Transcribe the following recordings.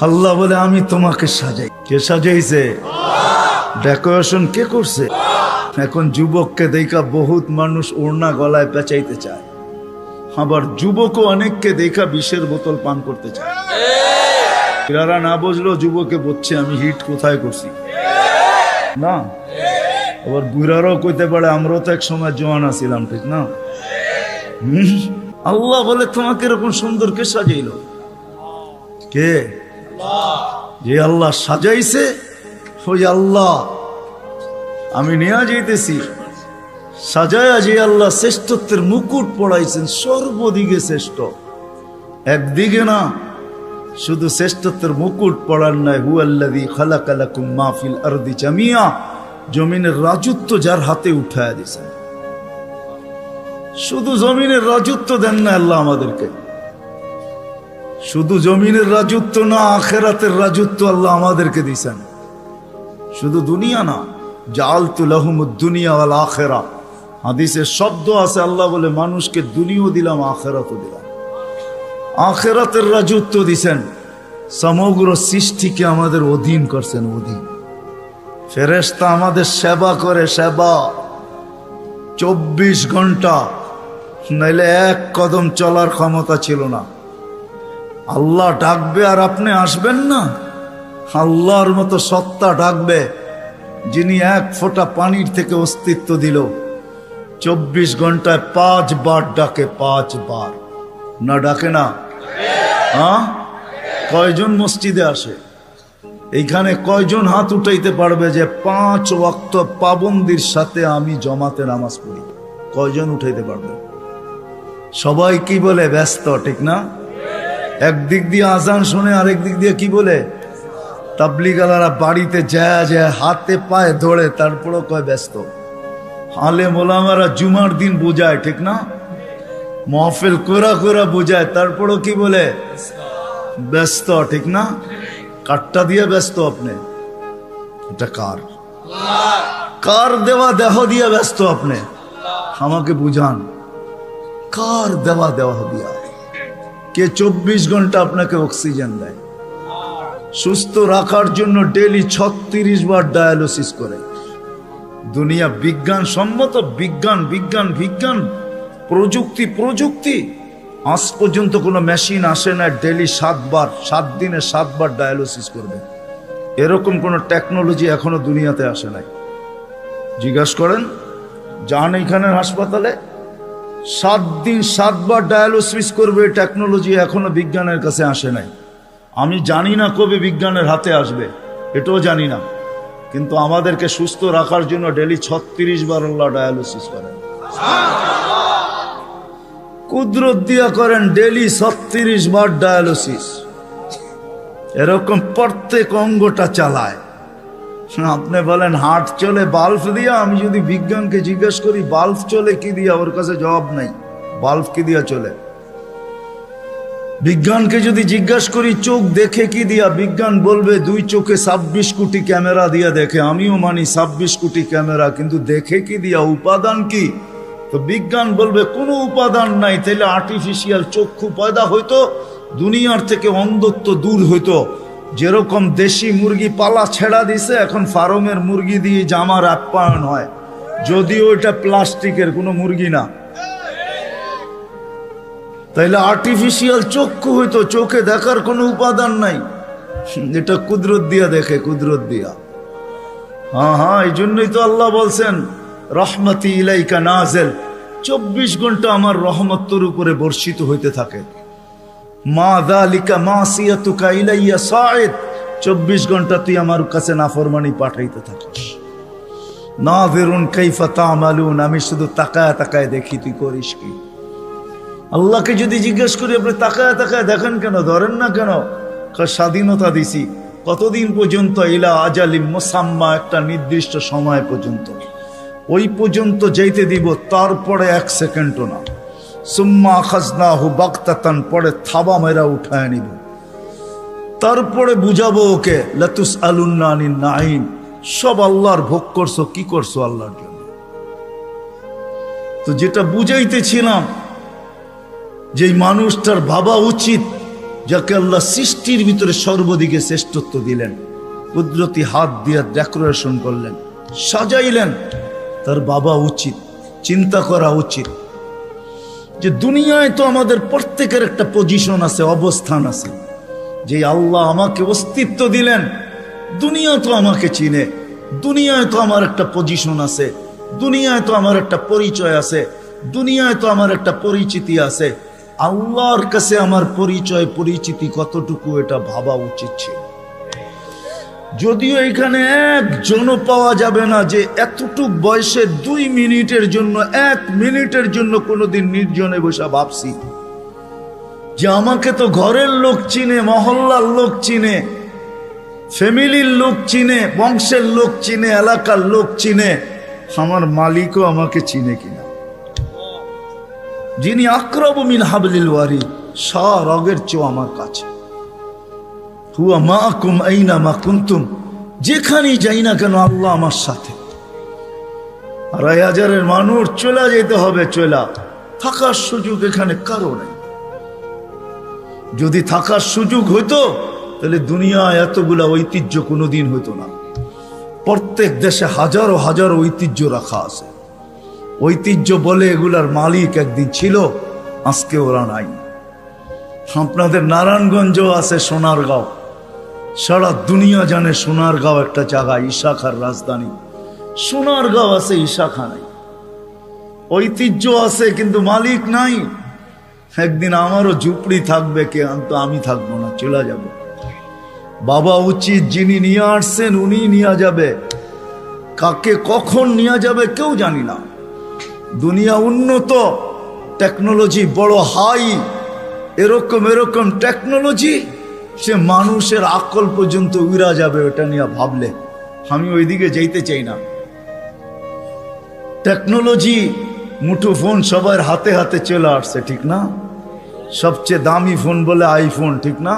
আল্লাহ বলে আমি তোমাকে সাজাই। কে সাজাইছে? ডেকোরেশন কে করছে? এখন যুবককে দেখা বহুত মানুষ ওড়না গলায় পেঁচাইতে চায়, আবার যুবকও অনেককে দেখা বিষের বোতল পান করতে চায়। এরা না বুঝলো যুবকে বলছে আমি হিট কোথায় করছি না। আবার বুড়ারাও কইতে পারে আমরাও তো এক সময় জওয়ান ছিলাম, ঠিক না? আল্লাহ বলে তোমাকে এরকম সুন্দর কে সাজাইলো? কে? যে আল্লাহ সাজাইছে ওই আল্লাহ আমি নিয়ে যাইতেছি। সাজায়া যে আল্লাহ শ্রেষ্ঠত্বের মুকুট পড়াইছেন, সর্বদিকে শ্রেষ্ঠ, একদিকে না। শুধু শ্রেষ্ঠত্বের মুকুট পড়ার নাই, হুয়াল্লাযী খালাকা লাকুম মা ফিল আরদি জামিয়া, জমিনের রাজত্ব যার হাতে উঠায়া দিয়েছেন। শুধু জমিনের রাজত্ব দেন না আল্লাহ আমাদেরকে, শুধু জমিনের রাজত্ব না, আখিরাতের রাজত্ব আল্লাহ আমাদেরকে দিয়েছেন। শুধু দুনিয়া না, জাআলতু লাহুমুদ দুনিয়া ওয়াল আখিরা, হাদিসে শব্দ আছে আল্লাহ বলে মানুষকে দুনিয়াও দিলাম আখিরাতও দিলাম। আখিরাতের রাজত্ব দিছেন, সমগ্র সৃষ্টিকে আমাদের অধীন করছেন, অধীন। ফেরেশতা আমাদের সেবা করে, সেবা 24 ঘন্টা, নাইলে এক কদম চলার ক্ষমতা ছিল না। আল্লাহ ডাকবে আর আপনি আসবেন না? আল্লাহর মতো সত্তা ডাকবে যিনি এক ফোঁটা পানির থেকে অস্তিত্ব দিল, 24 ঘন্টায় 5 বার ডাকে, 5 বার। না ডাকে না? হ্যাঁ, কয়জন মসজিদে আসে? এইখানে কয়জন হাত উঠাইতে পারবে যে 5 ওয়াক্ত পাবন্দির সাথে আমি জমাতে নামাজ পড়ি? কয়জন উঠাইতে পারবে? সবাই কি বলে? ব্যস্ত, ঠিক না? একদিক দিয়ে আজান শুনে, আরেক দিক দিয়ে কি বলে? তাবলীগালারা বাড়িতে যায় যায় হাতে পায়ে ধরে, তারপরও কয় ব্যস্ত। আলেম ওলামারা জুমার দিন বোঝায়, ঠিক না? মাহফিল কোরা কোরা বোঝায়, তারপরও কি বলে? ব্যস্ত, ঠিক না? কাটটা দিয়ে ব্যস্ত আপনি? এটা কার? কার দেওয়া দেহ দিয়ে ব্যস্ত আপনি? আমাকে বুঝান, কার দেওয়া দেহ দিয়া? কে 24 ঘন্টা আপনাকে অক্সিজেন দেয়? সুস্থ রাখার জন্য ডেলি 36 বার ডায়ালিসিস করে। দুনিয়া বিজ্ঞান সম্মত, বিজ্ঞান বিজ্ঞান বিজ্ঞান, প্রযুক্তি প্রযুক্তি, আজ পর্যন্ত কোনো মেশিন আসে না ডেলি 7 বার, 7 দিনে 7 বার ডায়ালিসিস করবে। এরকম কোনো টেকনোলজি এখনো দুনিয়াতে আসে নাই। জিজ্ঞাসা করেন, যান এইখানের হাসপাতালে, 7 দিন 7 বার ডায়ালিসিস করবে, টেকনোলজি এখনো বিজ্ঞানের কাছে আসে নাই। আমি জানি না কবে বিজ্ঞানের হাতে আসবে, এটাও জানি না, কিন্তু আমাদেরকে সুস্থ রাখার জন্য ডেলি 36 বার আল্লাহ ডায়ালিসিস করেন। কুদরত দিয়া করেন ডেলি 36 বার ডায়ালিসিস। এরকম প্রত্যেক অঙ্গটা চালায়। আপনি বলেন হার্ট চলে বাল্ব দিয়া, আমি যদি বিজ্ঞানকে জিজ্ঞেস করি বাল্ব চলে কি দিয়া, ওর কাছে জবাব নাই। বাল্ব কি দিয়া চলে? বিজ্ঞানকে যদি জিজ্ঞাসা করি চোখ দেখে কি দিয়া, বিজ্ঞান বলবে 2 চোখে 26 কোটি ক্যামেরা দিয়া দেখে। আমিও মানি 26 কোটি ক্যামেরা, কিন্তু দেখে কি দিয়া? উপাদান কি? তো বিজ্ঞান বলবে কোনো উপাদান নাই। তাইলে আর্টিফিশিয়াল চক্ষু পয়দা হইতো, দুনিয়ার থেকে অন্ধত্ব দূর হইতো। যেরকম দেশি মুরগি পালা ছেড়া দিছে, এখন ফার্মের মুরগি দিয়ে জামার আপ্যায়ন হয়, যদিও এটা প্লাস্টিকের কোনো মুরগি না। তাইলে আর্টিফিশিয়াল চক্ষু হইতো, চোখে দেখার কোনো উপাদান নাই। এটা কুদরত দিয়া দেখে, কুদরত দিয়া। হ্যাঁ হ্যাঁ, এই জন্যই তো আল্লাহ বলছেন রহমতি ইলাইকা নাজেল, 24 ঘন্টা আমার রহমত তোর উপরে বর্ষিত হইতে থাকে। মা যালিকা মাসিয়াতুকা ইলাইয়া সাঈদ, 24 ঘন্টা তুই আমার কাছে নাফরমানি পাঠাইতে থাকিস। নাযিরুন কাইফা তা'মালুন, আমি শুধু তাকায় তাকায় দেখি তুই করিস কি। আল্লাহকে যদি জিজ্ঞেস করি আপনি তাকায় তাকায় দেখেন কেন, ধরেন না কেন? স্বাধীনতা দিছি কতদিন পর্যন্ত? ইলা আজালিম মুসাম্মা, একটা নির্দিষ্ট সময় পর্যন্ত। ওই পর্যন্ত যাইতে দিব, তারপরে 1 সেকেন্ডও না। সুম্মা আখাযনাহু বাগতাতান, পরে থাবা মেরা উঠায় নিব। তারপরে বুঝাবো ওকে লাতুসআলুন্না আনিন নাঈম, সব আল্লাহর ভোগ করছো, কি করছো আল্লাহর জন্য। তো যেটা বুঝাইতেছিলাম, যে মানুষটার ভাবা উচিত যাকে আল্লাহ সৃষ্টির ভিতরে সর্বদিকে শ্রেষ্ঠত্ব দিলেন, কুদরতি হাত দিয়ে ডেকোরেশন করলেন, সাজাইলেন, তার বাবা উচিত চিন্তা করা উচিত যে দুনিয়ায় তো আমাদের প্রত্যেকের একটা পজিশন আছে, অবস্থান আছে। যে আল্লাহ আমাকে অস্তিত্ব দিলেন, দুনিয়া তো আমাকে চিনে, দুনিয়ায় তো আমার একটা পজিশন আছে, দুনিয়ায় তো আমার একটা পরিচয় আছে, দুনিয়ায় তো আমার একটা পরিচিতি আছে। আল্লাহর কাছে আমার পরিচয় পরিচিতি কতটুকু, এটা ভাবা উচিত ছিল। যদিও এখানে একজনও পাওয়া যাবে না যে এতটুক বয়সে 2 মিনিটের জন্য, 1 মিনিটের জন্য কোনোদিন নির্জনে বসে ভাবছি যে আমাকে তো ঘরের লোক চিনে, মহল্লার লোক চিনে, ফ্যামিলির লোক চিনে, বংশের লোক চিনে, এলাকার লোক চিনে, আমার মালিকও আমাকে চিনে কিনা। যিনি আকরাবু মিন হাবলিল ওয়ারিদ, রগের চেয়েও আমার কাছে। হুয়া মাআকুম আইনা মা কুনতুম, যেখানেই যাই না কেন আল্লাহ আমার সাথে। 2,500 মানুষ চলে যেতে হবে, চলা থাকার সুযোগ এখানে কারো নেই। যদি থাকার সুযোগ হইতো তাহলে দুনিয়া এতগুলা ঐতিহ্য কোনোদিন হইতো না। প্রত্যেক দেশে হাজারো হাজারো ঐতিহ্য রাখা আছে। ঐতিহ্য বলে এগুলার মালিক একদিন ছিল, আজকে ওরা নাই। আপনাদের নারায়ণগঞ্জ আছে, সোনারগাঁও, সারা দুনিয়া জানে সোনারগাঁও একটা জায়গা, ঈশাখার রাজধানী। সোনারগাঁও আছে, ঈশাখা নাই। ঐতিহ্য আছে কিন্তু মালিক নাই। একদিন আমারও ঝুপড়ি থাকবে, কে তো আমি থাকবো না, চলে যাব। বাবা উচিত, যিনি নিয়ে আসছেন উনি নিয়ে যাবে, কাকে কখন নিয়ে যাবে কেউ জানি না। দুনিয়া উন্নত, টেকনোলজি বড় হাই, এরকম টেকনোলজি সে মানুষের আকল পর্যন্ত উড়া যাবে। ওটা নিয়ে ভাবলে আমি ওইদিকে যাইতে চাই না। টেকনোলজি, মুঠো ফোন সবার হাতে হাতে চলে আসছে, ঠিক না? সবচেয়ে দামি ফোন বলে আইফোন, ঠিক না?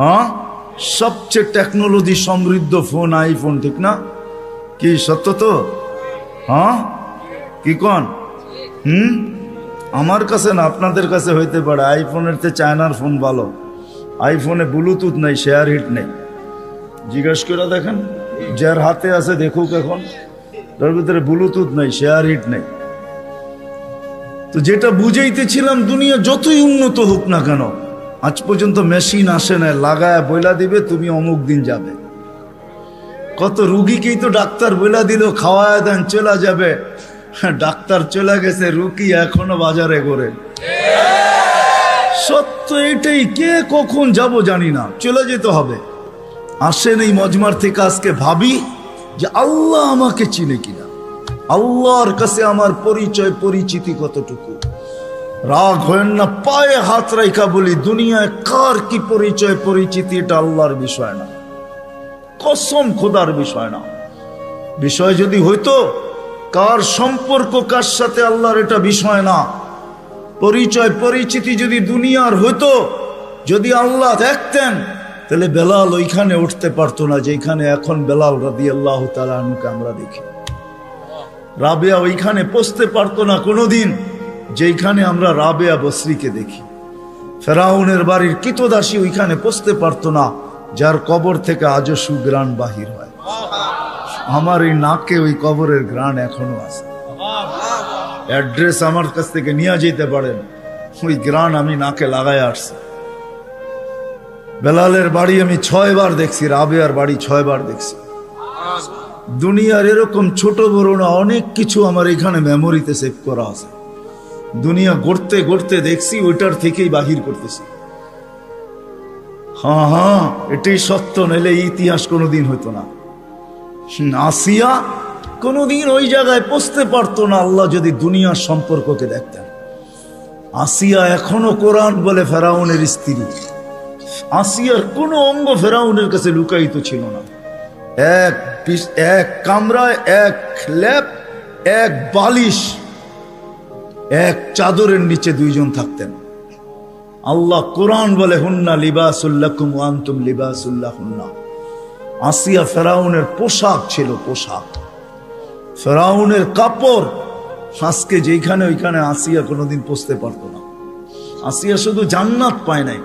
হ্যাঁ, সবচেয়ে টেকনোলজি সমৃদ্ধ ফোন আইফোন, ঠিক না? কি সত্য তো? হ্যাঁ, কি কন? আমার কাছে না, আপনাদের কাছে হইতে পারে। আইফোনের চেয়ে চায়নার ফোন ভালো। আইফোনে ব্লুটুথ নাই, শেয়ার হিট নেই। জিজ্ঞেস করে দেখেন, যার হাতে আছে দেখুক, এখন তার ভিতরে ব্লুটুথ নাই, শেয়ার হিট নেই। তো যেটা বুঝাইতেছিলাম, দুনিয়া যতই উন্নত হোক না কেন, আজ পর্যন্ত মেশিন আসে না লাগায় বইলা দিবে তুমি অমুক দিন যাবে। কত রুগীকেই তো ডাক্তার বইলা দিল খাওয়ায় দেন চলে যাবে, ডাক্তার চলে গেছে, রুগী এখনো বাজারে ঘোরে। সত্য এটাই, কে কখন যাব জানি না, চলে যেতে হবে। আসেন এই মজমার থেকে আজকে ভাবি যে আল্লাহ আমাকে চিনে কিনা, আল্লাহর কাছে আমার পরিচয় পরিচিতি কতটুকু। রাগ হয়েন না, পায়ে হাত রাইখা বলি, দুনিয়ায় কার কি পরিচয় পরিচিতি এটা আল্লাহর বিষয় না, কসম খোদার বিষয় না। বিষয় যদি হইতো কার সম্পর্ক কার সাথে, আল্লাহর এটা বিষয় না। পরিচয় পরিচিতি যদি দুনিয়ার হইতো, যদি আল্লাহ দেখতেন, তাহলে বেলাল ওইখানে উঠতে পারতো না যেখানে এখন বেলাল রাদিয়াল্লাহু তাআলা আনহুকে আমরা দেখি। রাবেয়া ওইখানে পৌঁছতে পারতো না কোনোদিন যেখানে আমরা রাবেয়া বসরিকে দেখি। ফেরাউনের বাড়ির কৃতদাসী ওইখানে পৌঁছতে পারতো না যার কবর থেকে আজও সুগ্রাণ বাহির হয়। আমার এই নাকে ওই কবরের গ্রাণ এখনো আছে। অ্যাড্রেস আমার কাছ থেকে নিয়ে যেতে পারেন, ওই গ্রাণ আমি নাকে লাগায় আসছি। বেলালের বাড়ি আমি 6 বার দেখছি, রাবেয়ার বাড়ি 6 বার দেখছি। দুনিয়ার এরকম ছোট বড় না অনেক কিছু আমার এখানে মেমোরিতে সেভ করা আছে। দুনিয়া গড়তে গড়তে দেখছি, ওইটার থেকেই বাহির করতেছি। হ্যাঁ, এটাই সত্য, নাইলে ইতিহাস কোনোদিন হইতো না। আসিয়া কোনোদিন ওই জায়গায় পৌঁছতে পারতো না আল্লাহ যদি দুনিয়ার সম্পর্ককে দেখতেন। আসিয়া এখনো কোরআন বলে ফেরাউনের স্ত্রী। আসিয়ার কোনো অঙ্গ ফেরাউনের কাছে লুকায়িত ছিল না। এক কামরায়, এক ল্যাপ, এক বালিশ, এক চাদরের নিচে 2 জন থাকতেন। আল্লাহ কোরআন বলে হুন্না লিবাসুল লাকুম ওয়া আনতুম লিবাসুল লাহুন্না। আসিয়া ফেরাউনের পোশাক ছিল, পোশাক ফেরাউনের কাপড়। আজকে যেখানে ওইখানে আসিয়া কোনোদিন পৌঁছতে পারতো না। আসিয়া শুধু জান্নাত পায় নাই,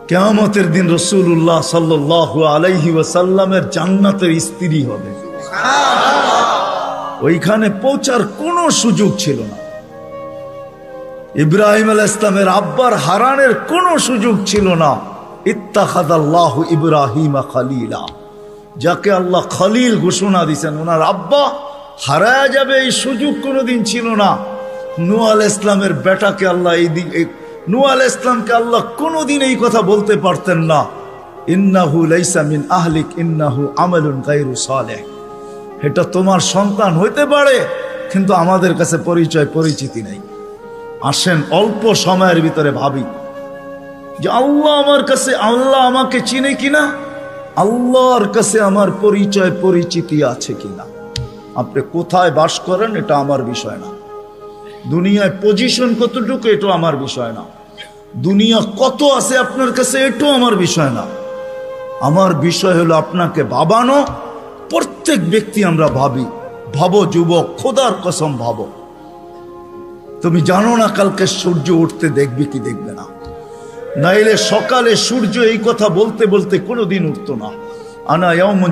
কিয়ামতের দিন রাসূলুল্লাহ সাল্লাল্লাহু আলাইহি ওয়াসাল্লামের জান্নাতের স্ত্রী হবে। ওইখানে পৌঁছার কোনো সুযোগ ছিল না। ইব্রাহিম আলাইহিস সালামের আব্বার হারানের কোনো সুযোগ ছিল না। ইত্তাখাযাল্লাহু ইব্রাহিমা খলিলা, যাকে আল্লাহ খলিল ঘোষণা দিয়েছেন, ওনার আব্বা হারায়া যাবে এই সুযোগ কোনোদিন ছিল না। নূহ আলাইহিস সালামের বেটাকে আল্লাহ নূহ আলাইহিস সালামকে আল্লাহ কোনোদিন এই কথা বলতে পারতেন না, ইন্নাহু লাইসা মিন আহলিক ইন্নাহু আমালুন গায়রু সালেহ। এটা তোমার সন্তান হইতে পারে, কিন্তু আমাদের কাছে পরিচিতি নেই। আসেন অল্প সময়ের ভিতরে ভাবি যে আল্লাহ আমাকে চিনে কিনা, আল্লাহর কাছে আমার পরিচিতি আছে কিনা। আপনি কোথায় বাস করেন এটা আমার বিষয় না, দুনিয়ায় পজিশন কতটুকু এটা আমার বিষয় না, দুনিয়া কত আছে আপনার কাছে এটাও আমার বিষয় না। আমার বিষয় হলো আপনাকে ভাবানো। প্রত্যেক ব্যক্তি আমরা ভাবো যুবক, খোদার কসম ভাবো, তুমি জানো না কালকে সূর্য উঠতে দেখবে কি দেখবে না। নাইলে সকালে সূর্য এই কথা বলতে বলতে কোনোদিন উঠতো না। আনা ইয়াউমুন